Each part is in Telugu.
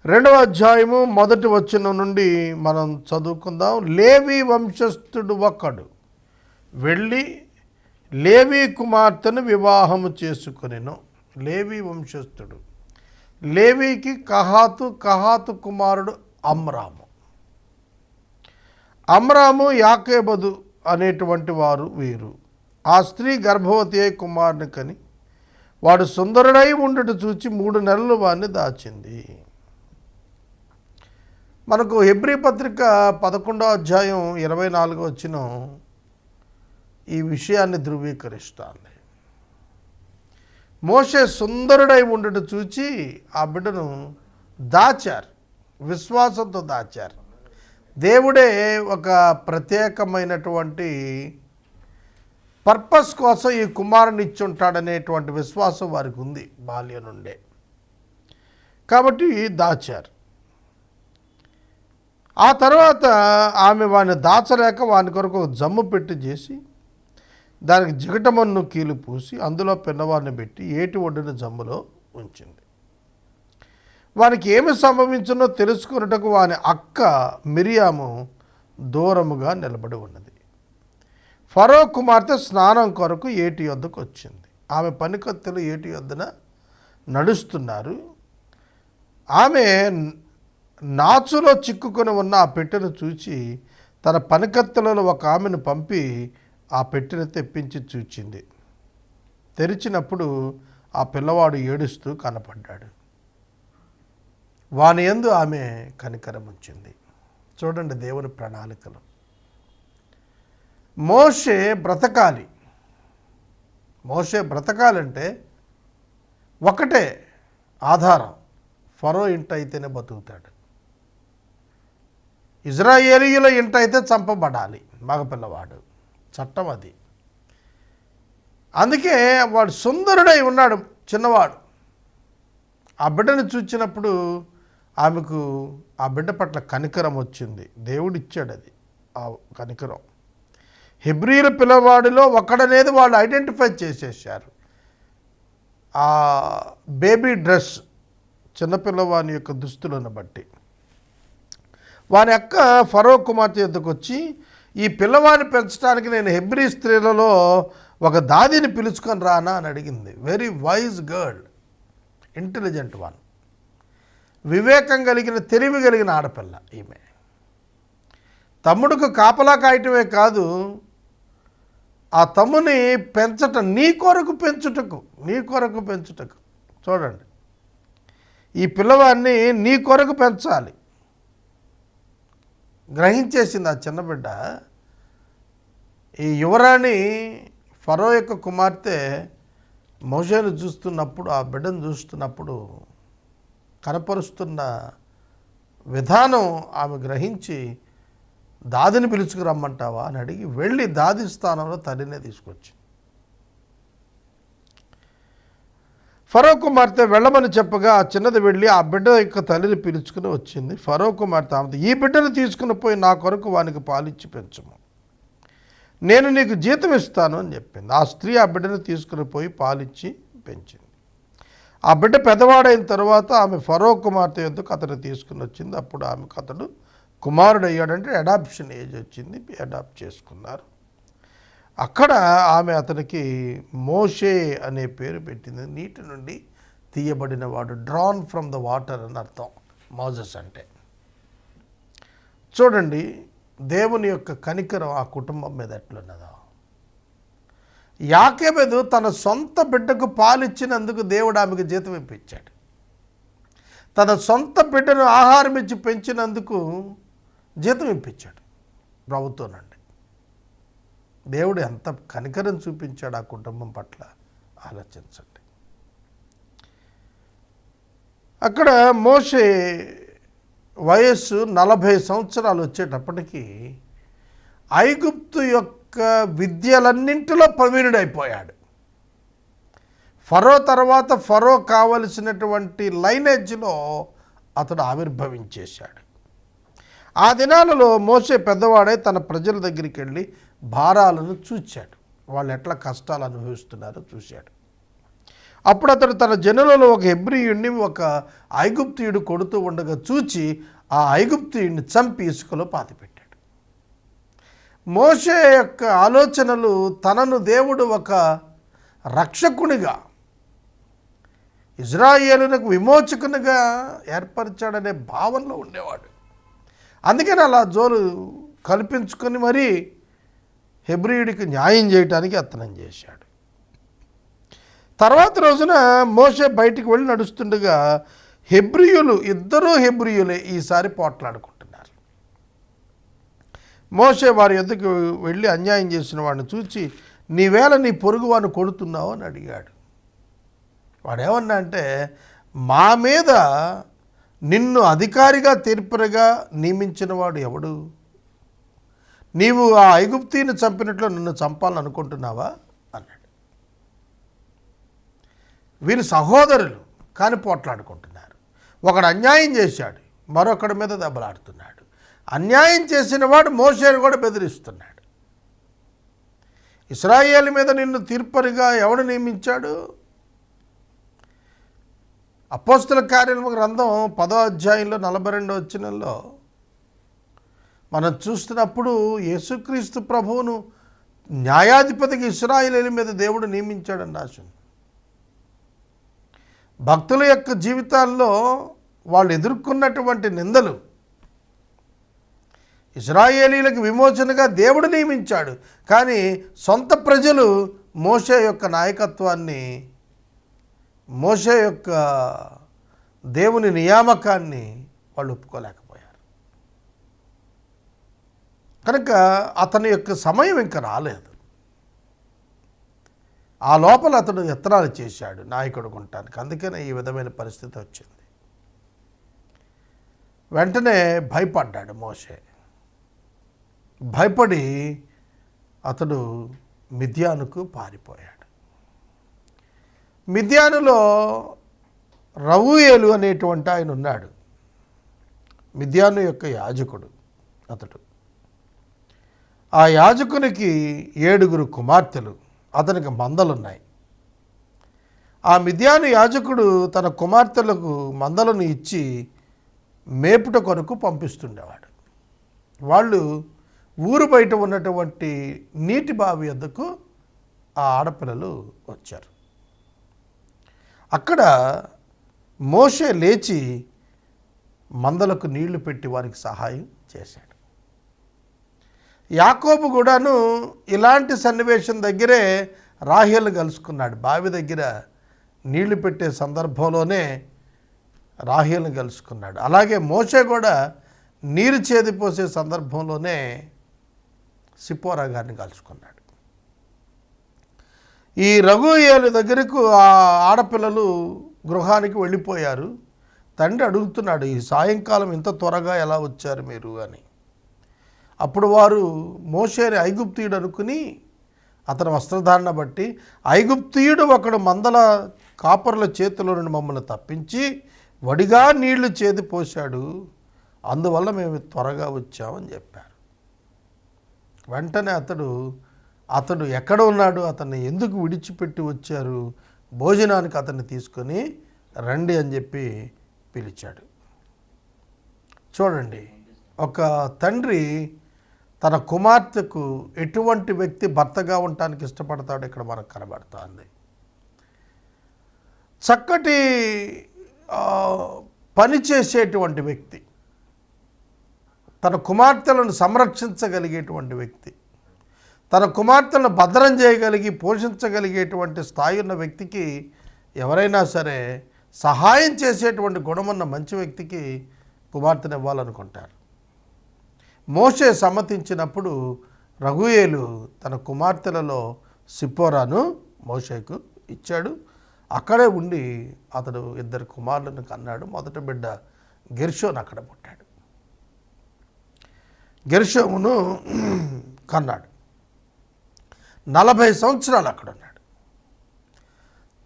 రెండవ అధ్యాయము మొదటి వచనం నుండి మనం చదువుకుందాం. లేవి వంశస్థుడు ఒకడు వెళ్ళి లేవి కుమార్తెను వివాహము చేసుకొనెను. లేవి వంశస్థుడు. లేవికి కహాతు కుమారుడు అమ్రాము. అమ్రాము యాకేబదు అనేటువంటి వారు వీరు. ఆ స్త్రీ గర్భవతి అయి కుమారుని కని వాడు సుందరుడై ఉండట చూచి 3 నెలలు వాడిని దాచింది. మనకు హెబ్రీ పత్రిక 11వ అధ్యాయం 24వ వచనం ఈ విషయాన్ని ధృవీకరిస్తుంది. మోషే సుందరుడై ఉండట చూచి ఆ బిడ్డను దాచారు, విశ్వాసంతో దాచారు. దేవుడే ఒక ప్రత్యేకమైనటువంటి పర్పస్ కోసం ఈ కుమారుని ఇచ్చి ఉంటాడనేటువంటి విశ్వాసం వారికి ఉంది బాల్యం నుండే. కాబట్టి దాచారు. ఆ తర్వాత ఆమె వాడిని దాచలేక వాని కొరకు ఒక జమ్ము పెట్టి చేసి దానికి జిగటమన్ను కీలు పూసి అందులో పిన్నవారిని పెట్టి ఏటి ఒడ్డిన జమ్ములో ఉంచింది. వానికి ఏమి సంభవించునో తెలుసుకున్నటకు వాని అక్క మిరియాము దూరముగా నిలబడి ఉన్నది. ఫరో కుమార్తె స్నానం కొరకు ఏటి యొద్దకు వచ్చింది. ఆమె పనికత్తెలు ఏటి యొద్దన నడుస్తున్నారు. ఆమె నాచులో చిక్కుకొని ఉన్న ఆ పెట్టెను చూచి తన పనికత్తెలలో ఒక ఆమెను పంపి ఆ పెట్టెను తెప్పించి చూచింది. తెరిచినప్పుడు ఆ పిల్లవాడు ఏడుస్తూ కనపడ్డాడు. వాని యందు ఆమె కనికరం ఉంచింది. చూడండి దేవుని ప్రణాళికలు. మోషే బ్రతకాలంటే ఒకటే ఆధారం, ఫరో ఇంట అయితేనే బతుకుతాడు. ఇజ్రాయేలీయుల ఇంట అయితే చంపబడాలి మగపిల్లవాడు, చట్టం అది. అందుకే వాడు సుందరుడై ఉన్నాడు చిన్నవాడు. ఆ బిడ్డను చూచినప్పుడు ఆమెకు ఆ బిడ్డ పట్ల కనికరం వచ్చింది. దేవుడిచ్చాడు అది, ఆ కనికరం. హెబ్రీయుల పిల్లవాడిలో ఒకడనేది వాళ్ళు ఐడెంటిఫై చేసేసారు. ఆ బేబీ డ్రెస్, చిన్నపిల్లవాని యొక్క దుస్తులను బట్టి. వాని అక్క ఫరో కుమార్తె యొద్దకు వచ్చి ఈ పిల్లవాడిని పెంచడానికి నేను హెబ్రీ స్త్రీలలో ఒక దాదిని పిలుచుకొని రానా అని అడిగింది. Very wise girl, intelligent one, వివేకం కలిగిన తెలివి కలిగిన ఆడపిల్ల ఈమె. తమ్ముడుకు కాపలా కాయటమే కాదు, ఆ తమ్ముని పెంచటం నీ కొరకు పెంచుటకు. చూడండి, ఈ పిల్లవాడిని నీ కొరకు పెంచాలి గ్రహించేసింది ఆ చిన్న బిడ్డ. ఈ యువరాణి ఫరో యొక్క కుమార్తె మోషేను చూస్తున్నప్పుడు, ఆ బిడ్డను చూస్తున్నప్పుడు కనపరుస్తున్న విధానం ఆమె గ్రహించి దాదిని పిలుచుకురమ్మంటావా అని అడిగి వెళ్ళి దాది స్థానంలో తల్లినే తీసుకొచ్చి ఫరో కుమార్తె వెళ్ళమని చెప్పగా ఆ చిన్నది వెళ్ళి ఆ బిడ్డ యొక్క తల్లిని పిలుచుకుని వచ్చింది. ఫరో కుమార్తె ఆమె ఈ బిడ్డను తీసుకుని పోయి నా కొరకు వానికి పాలిచ్చి పెంచము, నేను నీకు జీతం ఇస్తాను అని చెప్పింది. ఆ స్త్రీ ఆ బిడ్డను తీసుకుని పోయి పాలిచ్చి పెంచింది. ఆ బిడ్డ పెద్దవాడైన తర్వాత ఆమె ఫరో కుమార్తె యొద్దకు అతను తీసుకుని వచ్చింది. అప్పుడు ఆమెకు అతడు కుమారుడు అయ్యాడంటే అడాప్షన్ ఏజ్ వచ్చింది, అడాప్ట్ చేసుకున్నారు. అక్కడ ఆమె అతనికి మోషే అనే పేరు పెట్టింది. నీటి నుండి తీయబడిన వాడు, డ్రాన్ ఫ్రమ్ ద వాటర్ అని అర్థం మోజెస్ అంటే. చూడండి దేవుని యొక్క కనికరం ఆ కుటుంబం మీద ఎట్లున్నదో. యాకేబెదు తన సొంత బిడ్డకు పాలిచ్చినందుకు దేవుడు ఆమెకు జీతం ఇప్పించాడు. తన సొంత బిడ్డను ఆహారం ఇచ్చి పెంచినందుకు జీతం ఇప్పించాడు ప్రభుత్వం నుండి. దేవుడు ఎంత కనికరం చూపించాడు ఆ కుటుంబం పట్ల ఆలోచించండి. అక్కడ మోషే వయస్సు 40 సంవత్సరాలు వచ్చేటప్పటికి ఐగుప్తు యొక్క విద్యలన్నింటిలో ప్రవీణుడైపోయాడు. ఫరో తర్వాత ఫరో కావలసినటువంటి లైనేజ్లో అతడు ఆవిర్భవించేశాడు. ఆ దినాలలో మోషే పెద్దవాడై తన ప్రజల దగ్గరికి వెళ్ళి భారాలను చూచాడు, వాళ్ళు ఎట్లా కష్టాలు అనుభవిస్తున్నారో చూశాడు. అప్పుడు అతడు తన జనులలో ఒక హెబ్రీయుడిని ఒక ఐగుప్తీయుడు కొడుతూ ఉండగా చూచి ఆ ఐగుప్తీయుడిని చంపి ఇసుకలో పాతిపెట్టాడు. మోషే యొక్క ఆలోచనలు తనను దేవుడు ఒక రక్షకునిగా, ఇజ్రాయేలునకు విమోచకునిగా ఏర్పరిచాడనే భావనలో ఉండేవాడు. అందుకని అలా జోలు కల్పించుకొని మరీ హెబ్రీయుడికి న్యాయం చేయడానికి యత్నం చేశాడు. తర్వాత రోజున మోషే బయటికి వెళ్ళి నడుస్తుండగా ఇద్దరూ హెబ్రీయులే ఈసారి పోట్లాడుకుంటున్నారు. మోషే వారి యొద్దకు వెళ్ళి అన్యాయం చేసిన వాడిని చూచి, నీవేళ నీ పొరుగు వాడిని కొడుతున్నావు అని అడిగాడు. వాడేమన్నా అంటే, మా మీద నిన్ను అధికారిగా తీర్పుగా నియమించిన వాడు ఎవడు? నీవు ఆ ఐగుప్తీని చంపినట్లు నన్ను చంపాలని అనుకుంటున్నావా అన్నాడు. వీరు సహోదరులు కానీ పోట్లాడుకుంటున్నారు. ఒకడు అన్యాయం చేశాడు, మరొకడి మీద దెబ్బలాడుతున్నాడు. అన్యాయం చేసిన వాడు మోషేను కూడా బెదిరిస్తున్నాడు. ఇశ్రాయేలు మీద నిన్ను తీర్పరిగా ఎవడు నియమించాడు? అపోస్తల కార్యాల గ్రంథం 10వ అధ్యాయంలో 42వ వచనంలో మనం చూస్తున్నప్పుడు యేసుక్రీస్తు ప్రభువును న్యాయాధిపతికి ఇశ్రాయేలు మీద దేవుడు నియమించాడని రాసింది. భక్తుల యొక్క జీవితాల్లో వాళ్ళు ఎదుర్కొన్నటువంటి నిందలు ఇశ్రాయేలీలకు విమోచనగా దేవుడు నియమించాడు. కానీ సొంత ప్రజలు మోషే యొక్క నాయకత్వాన్ని, మోషే యొక్క దేవుని నియామకాన్ని వాళ్ళు ఒప్పుకోలేకపోయారు. కనుక అతని యొక్క సమయం ఇంకా రాలేదు. ఆ లోపల అతడు యత్నాలు చేశాడు నాయకుడు ఉండటానికి. అందుకనే ఈ విధమైన పరిస్థితి వచ్చింది. వెంటనే భయపడ్డాడు మోషే. భయపడి అతడు మిద్యానుకు పారిపోయాడు. మిద్యానులో రవూయేలు అనేటువంటి ఆయన ఉన్నాడు. మిద్యాను యొక్క యాజకుడు అతడు. ఆ యాజకునికి 7 కుమార్తెలు, అతనికి మందలున్నాయి. ఆ మిద్యాను యాజకుడు తన కుమార్తెలకు మందలను ఇచ్చి మేపుట కొరకు పంపిస్తుండేవాడు. వాళ్ళు ఊరు బయట ఉన్నటువంటి నీటి బావి వద్దకు ఆ ఆడపిల్లలు వచ్చారు. అక్కడ మోషే లేచి మందలకు నీళ్లు పెట్టి వారికి సహాయం చేశాడు. యాకోబు కూడాను ఇలాంటి సన్నివేశం దగ్గరే రాహేలు కలుసుకున్నాడు. బావి దగ్గర నీళ్లు పెట్టే సందర్భంలోనే రాహేలును కలుసుకున్నాడు. అలాగే మోషే కూడా నీరు చేదిపోసే సందర్భంలోనే సిపోరా గారిని కలుసుకున్నాడు. ఈ రఘుయేలు దగ్గరకు ఆ ఆడపిల్లలు గృహానికి వెళ్ళిపోయారు. తండ్రి అడుగుతున్నాడు, ఈ సాయంకాలం ఇంత త్వరగా ఎలా వచ్చారు మీరు అని. అప్పుడు వారు మోషేని ఐగుప్తీయుడు అనుకుని అతని వస్త్రధారణ బట్టి, ఐగుప్తీయుడు ఒకడు మందల కాపరుల చేతిలో నుండి మమ్మల్ని తప్పించి వడిగా నీళ్లు చేది పోశాడు, అందువల్ల మేము త్వరగా వచ్చామని చెప్పారు. వెంటనే అతడు ఎక్కడ ఉన్నాడు, అతన్ని ఎందుకు విడిచిపెట్టి వచ్చారు, భోజనానికి అతన్ని తీసుకొని రండి అని చెప్పి పిలిచాడు. చూడండి, ఒక తండ్రి తన కుమార్తెకు ఎటువంటి వ్యక్తి భర్తగా ఉండటానికి ఇష్టపడతాడో ఇక్కడ మనకు కనబడుతుంది. చక్కటి పని చేసేటువంటి వ్యక్తి, తన కుమార్తెలను సంరక్షించగలిగేటువంటి వ్యక్తి, తన కుమార్తెలను భద్రం చేయగలిగి పోషించగలిగేటువంటి స్థాయి ఉన్న వ్యక్తికి ఎవరైనా సరే సహాయం చేసేటువంటి గుణమున్న మంచి వ్యక్తికి కుమార్తెను ఇవ్వాలనుకుంటారు. మోషే సమ్మతించినప్పుడు రఘుయేలు తన కుమార్తెలలో సిప్పోరాను మోషేకు ఇచ్చాడు. అక్కడే ఉండి అతడు 2 కుమారులను కన్నాడు. మొదటి బిడ్డ గెర్షోను అక్కడ పుట్టాడు. గెర్షోమును కన్నాడు. 40 సంవత్సరాలు అక్కడ ఉన్నాడు.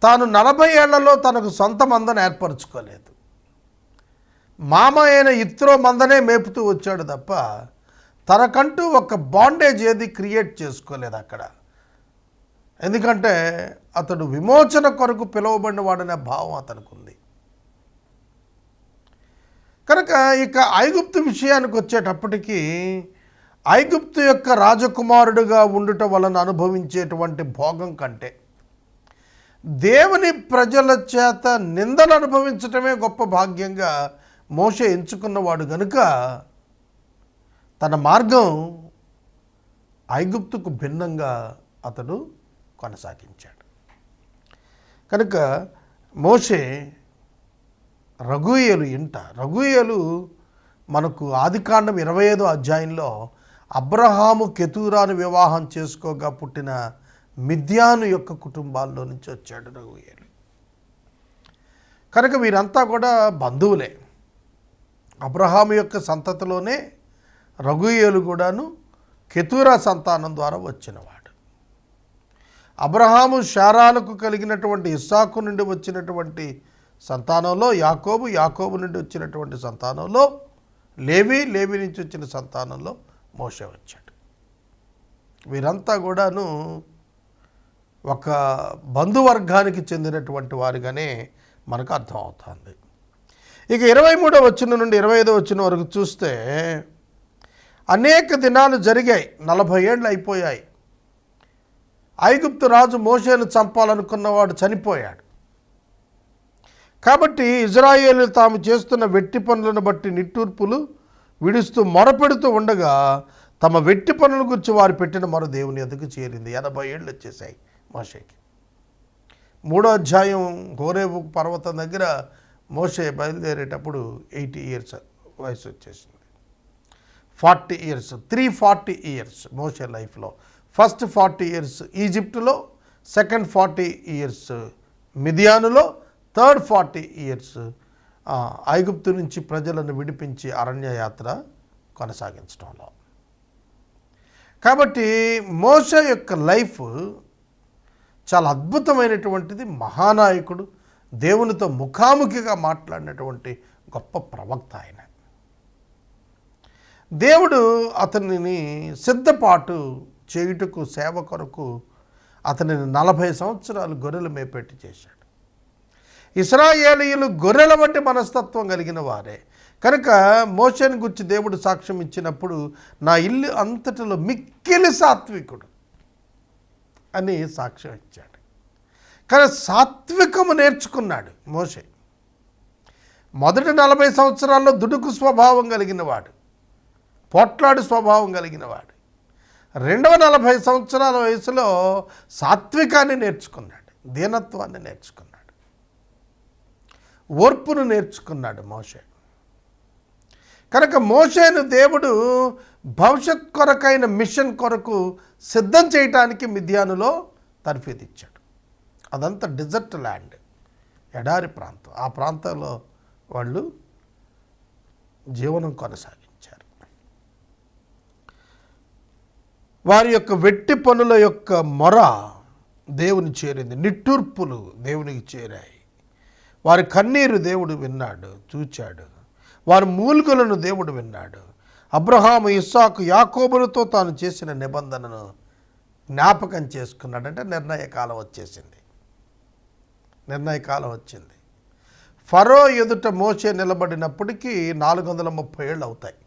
తాను 40 ఏళ్లలో తనకు సొంత మందను ఏర్పరచుకోలేదు. మామ అయిన ఇత్రో మందనే మేపుతూ వచ్చాడు తప్ప తనకంటూ ఒక బాండేజ్ ఏది క్రియేట్ చేసుకోలేదు. అక్కడ ఎందుకంటే అతడు విమోచన కొరకు పిలువబడిన వాడనే భావం అతనికి ఉంది. కనుక ఇక ఐగుప్తు విషయానికి వచ్చేటప్పటికీ ఐగుప్తు యొక్క రాజకుమారుడుగా ఉండుట వలన అనుభవించేటువంటి భోగం కంటే దేవుని ప్రజల చేత నిందలు అనుభవించటమే గొప్ప భాగ్యంగా మోషే ఎంచుకున్నవాడు గనుక తన మార్గం ఐగుప్తుకు భిన్నంగా అతడు కొనసాగించాడు. కనుక మోషే రగూయేలు మనకు ఆదికాండం 25వ అధ్యాయంలో అబ్రహాము కెతూరాను వివాహం చేసుకోగా పుట్టిన మిద్యాను యొక్క కుటుంబాల్లో నుంచి వచ్చాడు రగూయేలు. కనుక వీరంతా కూడా బంధువులే. అబ్రహాము యొక్క సంతతిలోనే రగూయేలు కూడాను కెతూరా సంతానం ద్వారా వచ్చినవాడు. అబ్రహాము శారాలకు కలిగినటువంటి ఇస్సాకు నుండి వచ్చినటువంటి సంతానంలో యాకోబు నుండి వచ్చినటువంటి సంతానంలో లేవి నుంచి వచ్చిన సంతానంలో మోషే వచ్చాడు. వీరంతా కూడాను ఒక బంధువర్గానికి చెందినటువంటి వారిగానే మనకు అర్థమవుతుంది. ఇక 23వ వచనం నుండి 25వ వచనం వరకు చూస్తే అనేక దినాలు జరిగాయి, 40 ఏళ్ళు అయిపోయాయి. ఐగుప్తు రాజు మోషేను చంపాలనుకున్నవాడు చనిపోయాడు. కాబట్టి ఇజ్రాయేలు తాము చేస్తున్న వెట్టి పనులను బట్టి నిట్టూర్పులు విడుస్తూ మొరపెడుతూ ఉండగా తమ వెట్టి పనుల గురించి వారు పెట్టిన మొర దేవుని ఎదుగు చేరింది. 80 ఏళ్ళు వచ్చేసాయి మోషేకి. 3వ అధ్యాయం హోరేబు పర్వతం దగ్గర మోషే బయలుదేరేటప్పుడు 80 ఇయర్స్ వయసు వచ్చేసింది. 40 ఇయర్స్ 340 ఇయర్స్ మోషే లైఫ్లో. ఫస్ట్ 40 ఇయర్స్ ఈజిప్టులో, సెకండ్ 40 ఇయర్స్ మిదియానులో, థర్డ్ 40 ఇయర్స్ ఐగుప్తు నుంచి ప్రజలను విడిపించి అరణ్యయాత్ర కొనసాగించడంలో. కాబట్టి మోషే యొక్క లైఫ్ చాలా అద్భుతమైనటువంటిది. మహానాయకుడు, దేవునితో ముఖాముఖిగా మాట్లాడినటువంటి గొప్ప ప్రవక్త ఆయన. దేవుడు అతనిని సిద్ధపాటు చేయుటకు సేవ కొరకు అతనిని 40 సంవత్సరాలు గొర్రెలు మేపెట్టి చేశాడు. ఇశ్రాయేలీయులు గొర్రెల వంటి మనస్తత్వం కలిగిన వారే కనుక మోషేను గురించి దేవుడు సాక్ష్యం ఇచ్చినప్పుడు నా ఇల్లు అంతటిలో మిక్కిలి సాత్వికుడు అని సాక్ష్యం ఇచ్చాడు. కానీ సాత్వికము నేర్చుకున్నాడు మోషే. మొదటి 40 సంవత్సరాల్లో దుడుకు స్వభావం కలిగిన వాడు, పోట్లాడు స్వభావం కలిగిన వాడు. రెండవ 40 సంవత్సరాల వయసులో సాత్వికాన్ని నేర్చుకున్నాడు, దీనత్వాన్ని నేర్చుకున్నాడు, ఓర్పును నేర్చుకున్నాడు మోషే. కనుక మోషేను దేవుడు భవిష్యత్ కొరకైన మిషన్ కొరకు సిద్ధం చేయటానికి మిద్యానులో తర్ఫీదిచ్చాడు. అదంతా డిజర్ట్ ల్యాండ్, ఎడారి ప్రాంతం. ఆ ప్రాంతంలో వాళ్ళు జీవనం కొనసాగించారు. వారి యొక్క వెట్టి పనుల యొక్క మొర దేవుని చేరింది, నిట్టూర్పులు దేవునికి చేరాయి. వారి కన్నీరు దేవుడు విన్నాడు, చూచాడు. వారి మూలుగులను దేవుడు విన్నాడు. అబ్రహాము, ఇస్సాకు, యాకోబులతో తాను చేసిన నిబంధనను జ్ఞాపకం చేసుకున్నాడంటే నిర్ణయకాలం వచ్చేసింది. నిర్ణయకాలం వచ్చింది. ఫరో ఎదుట మోషే నిలబడినప్పటికీ 430 ఏళ్ళు అవుతాయి.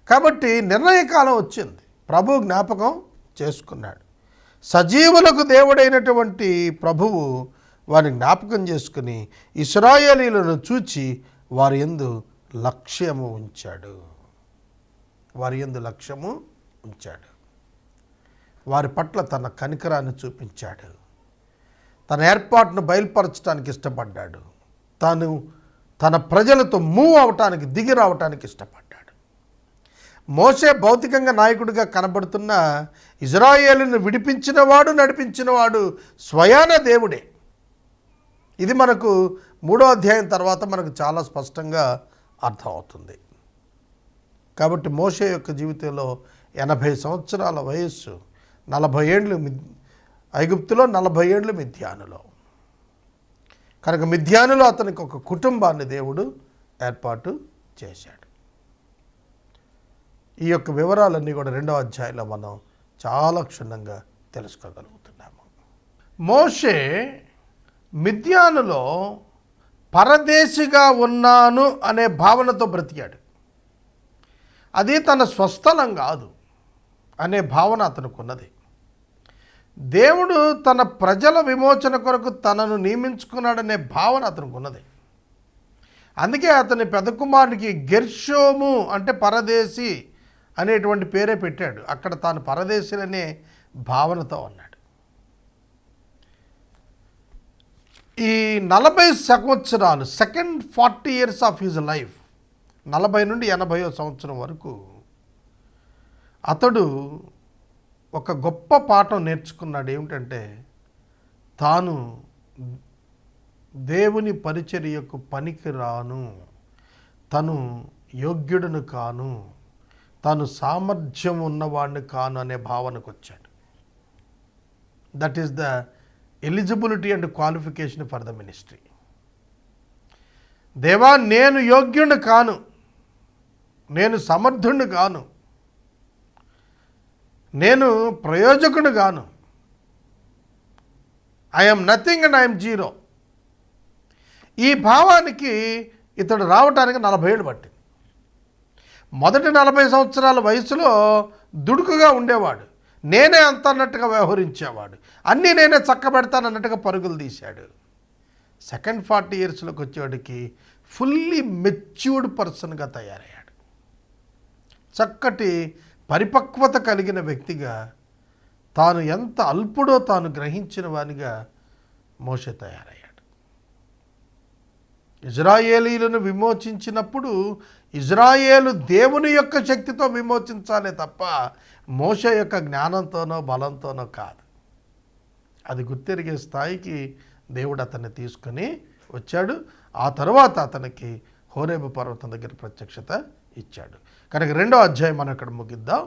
కాబట్టి నిర్ణయకాలం వచ్చింది. ప్రభు జ్ఞాపకం చేసుకున్నాడు. సజీవులకు దేవుడైనటువంటి ప్రభువు వారిని జ్ఞాపకం చేసుకుని ఇశ్రాయేలీయులను చూచి వారి యందు లక్ష్యము ఉంచాడు. వారి పట్ల తన కనికరాన్ని చూపించాడు. తన ఏర్పాటును బయలుపరచడానికి ఇష్టపడ్డాడు. తన ప్రజలతో మూవ్ అవటానికి, దిగి రావటానికి ఇష్టపడ్డాడు. మోషే భౌతికంగా నాయకుడిగా కనబడుతున్న ఇజ్రాయేలును విడిపించినవాడు, నడిపించినవాడు స్వయాన దేవుడే. ఇది మనకు 3వ అధ్యాయం తర్వాత మనకు చాలా స్పష్టంగా అర్థమవుతుంది. కాబట్టి మోషే యొక్క జీవితంలో 80 సంవత్సరాల వయస్సు, 40 ఏళ్ళు ఐగుప్తులో, 40 ఏళ్ళు మిద్యానులో. కనుక మిద్యానులో అతనికి ఒక కుటుంబాన్ని దేవుడు ఏర్పాటు చేశాడు. ఈ యొక్క వివరాలన్నీ కూడా 2వ అధ్యాయంలో మనం చాలా క్షుణ్ణంగా తెలుసుకోగలుగుతున్నాము. మోషే మిద్యానులో పరదేశిగా ఉన్నాను అనే భావనతో బ్రతికాడు. అది తన స్వస్థలం కాదు అనే భావన అతనికి ఉన్నది. దేవుడు తన ప్రజల విమోచన కొరకు తనను నియమించుకున్నాడనే భావన అతనికి ఉన్నది. అందుకే అతని పెద్ద కుమారునికి గెర్షోము అంటే పరదేశి అనేటువంటి పేరే పెట్టాడు. అక్కడ తాను పరదేశి అనే భావనతో ఉన్నాడు. ఈ 40 సంవత్సరాలు, second 40 years of his life, 40 నుండి 80వ సంవత్సరం వరకు అతడు ఒక గొప్ప పాఠం నేర్చుకున్నాడు. ఏమిటంటే తాను దేవుని పరిచర్యకు పనికిరాను, తను యోగ్యుడును కాను, తాను సామర్థ్యం ఉన్నవాడిని కాను అనే భావనకు వచ్చాడు. That is the eligibility and qualification for the ministry. దేవా, నేను యోగ్యుడిని కాను, నేను సమర్థుడిని కాను, నేను ప్రయోజకుడు గాను, I'm nothing and I'm zero. ఈ భావానికి ఇతడు రావటానికి 40 ఏళ్ళు పట్టింది. మొదటి 40 సంవత్సరాల వయసులో దుడుకుగా ఉండేవాడు, నేనే అంత అన్నట్టుగా వ్యవహరించేవాడు, అన్నీ నేనే చక్కబెడతానన్నట్టుగా పరుగులు తీశాడు. సెకండ్ 40 yearsలోకి వచ్చేవాడికి ఫుల్లీ మెచ్యూర్డ్ పర్సన్గా తయారయ్యాడు. చక్కటి పరిపక్వత కలిగిన వ్యక్తిగా, తాను ఎంత అల్పుడో తాను గ్రహించిన వానిగా మోషే తయారయ్యాడు. ఇజ్రాయేలీలను విమోచించినప్పుడు ఇజ్రాయేలు దేవుని యొక్క శక్తితో విమోచించాలే తప్ప మోషే యొక్క జ్ఞానంతోనో బలంతోనో కాదు. అది గుర్తెరిగే స్థాయికి దేవుడు అతన్ని తీసుకుని వచ్చాడు. ఆ తర్వాత అతనికి హోరేబు పర్వతం దగ్గర ప్రత్యక్షత ఇచ్చాడు. కనుక 2వ అధ్యాయం మనం ఇక్కడ ముగిద్దాం.